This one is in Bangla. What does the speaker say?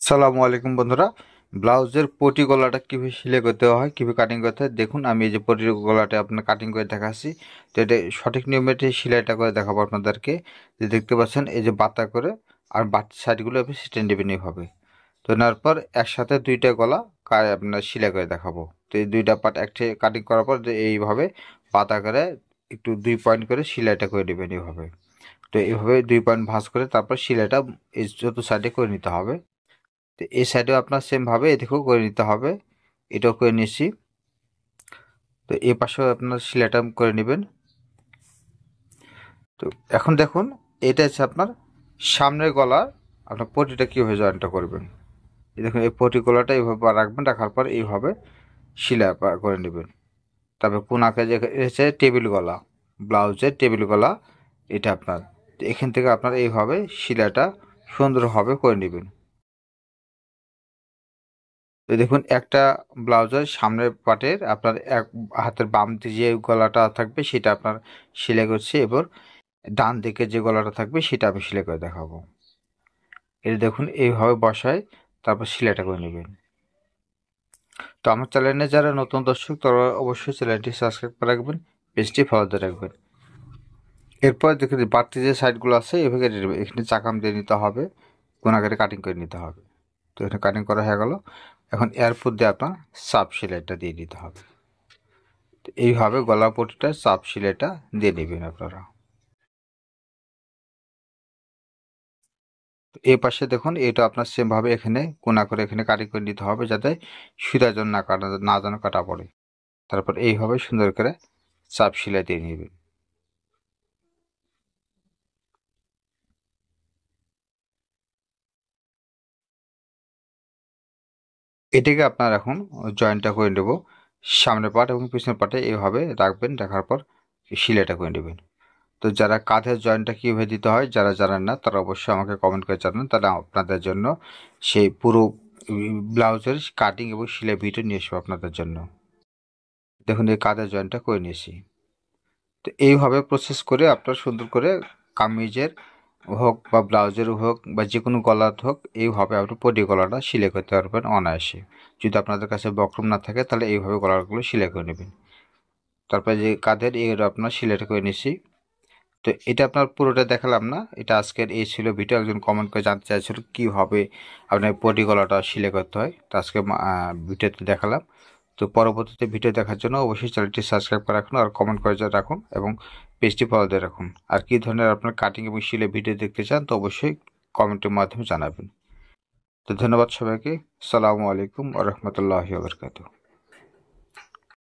সালামু আলাইকুম বন্ধুরা। ব্লাউজের পটি গলাটা কীভাবে সেলাই করতে হয়, কীভাবে কাটিং করতে হয়, দেখুন আমি এই যে পটি গলাটা আপনার কাটিং করে দেখাচ্ছি। তো এটা সঠিক নিয়মে সেলাইটা করে দেখাবো আপনাদেরকে। যে দেখতে পাচ্ছেন এই যে বাতা করে আর বাড়তি সাইডগুলো আপনি সেটে নেবেন এইভাবে। তো নেওয়ার পর একসাথে দুইটা গলা আপনার সেলাই করে দেখাবো। তো এই দুইটা পার্ট একটা কাটিং করার পর যে এইভাবে বাতা করে একটু 2 পয়েন্ট করে সেলাইটা করে নেবেন এইভাবে। তো এইভাবে 2 পয়েন্ট ভাঁজ করে তারপর সেলাইটা এই যত সাইডে করে নিতে হবে। তো এই সাইডেও আপনার সেমভাবে এদিকেও করে নিতে হবে। এটাও করে নিচ্ছি। তো এই পাশেও আপনার সেলাইটা করে নেবেন। তো এখন দেখুন এটা হচ্ছে আপনার সামনের গলার আপনার পটিটা কীভাবে জয়েন্টটা করবেন। এই দেখুন এই পটি গলাটা এইভাবে রাখবেন, রাখার পর এইভাবে সেলাই করে নেবেন। তারপর কোনাকে যে হচ্ছে টেবিল গলা, ব্লাউজের টেবিল গলা এটা আপনার। তো এখান থেকে আপনার এইভাবে সেলাইটা সুন্দরভাবে করে নেবেন। তো দেখুন একটা ব্লাউজের সামনের পার্টের আপনার এক হাতের বাম দিকে যে গলাটা থাকবে সেটা আপনার সেলাই করছি, এবার ডান দিকে যে গলাটা থাকবে সেটা আমি সেলাই করে দেখাবো। এটা দেখুন এইভাবে বসায় তারপর সেলাইটা করে নেবেন। তো আমার চ্যানেলে যারা নতুন দর্শক তারা অবশ্যই চ্যানেলটি সাবস্ক্রাইব করে রাখবেন, পেজটি ফলো দিয়ে রাখবেন। এরপর দেখুন বাড়তি যে সাইডগুলো আছে এভাবে এখানে চাকাম দিয়ে নিতে হবে, কোনাকারে কাটিং করে নিতে হবে। তো এখানে কাটিং করা হয়ে গেল। এখন এরপর দিয়ে আপনার সাপ সেলাইটা দিয়ে দিতে হবে। তো এইভাবে গলা পটিটা চাপ সেলাইটা দিয়ে নেবেন আপনারা। এই পাশে দেখুন এটা আপনার সেমভাবে এখানে কোনা করে এখানে কাটিং করে নিতে হবে, যাতে সুতার জন্য না যেন কাটা পড়ে। তারপর এইভাবে সুন্দর করে চাপ সেলাই দিয়ে নেবেন। এটাকে আপনার এখন জয়েন্টটা করে নেব। সামনের পার্ট এবং পিছনের পার্টে এইভাবে রাখবেন, রাখার পর সেলাইটা করে নেবেন। তো যারা কাঁধের জয়েন্টটা কীভাবে দিতে হয় যারা জানেন না তারা অবশ্যই আমাকে কমেন্ট করে জানান, তাহলে আপনাদের জন্য সেই পুরো ব্লাউজের কাটিং এবং সেলাই ভিডিও নিয়ে আসবো আপনাদের জন্য। দেখুন এই কাঁধের জয়েন্টটা করে নিয়েছি। তো এইভাবে প্রসেস করে আপনার সুন্দর করে কামিজের হোক বা ব্লাউজের হোক বা যে কোনো গলার হোক এইভাবে আপনি পটি গলাটা সেলাই করতে পারবেন অনায়াসে। যদি আপনাদের কাছে বক্রম না থাকে তাহলে এইভাবে গলাগুলো সেলাই করে নেবেন। তারপরে যে কাঁধের এর আপনার সেলাইটা করে নিয়েছি। তো এটা আপনার পুরোটা দেখালাম না, এটা আজকের এই ছিল ভিডিও। একজন কমেন্ট করে জানতে চাইছিল কীভাবে আপনার পটি গলাটা সেলাই করতে হয়, তো আজকে ভিডিওতে দেখালাম। তো পরবর্তীতে ভিডিও দেখার জন্য অবশ্যই চ্যানেলটি সাবস্ক্রাইব করে রাখুন আর কমেন্ট করে রাখুন এবং পেজটি ফলো দিয়ে রাখুন। আর কী ধরনের আপনার কাটিং এবং সেলাই ভিডিও দেখতে চান তো অবশ্যই কমেন্টের মাধ্যমে জানাবেন। তো ধন্যবাদ সবাইকে। আসসালামু আলাইকুম ওয়া রাহমাতুল্লাহি ওয়া বারাকাতুহু।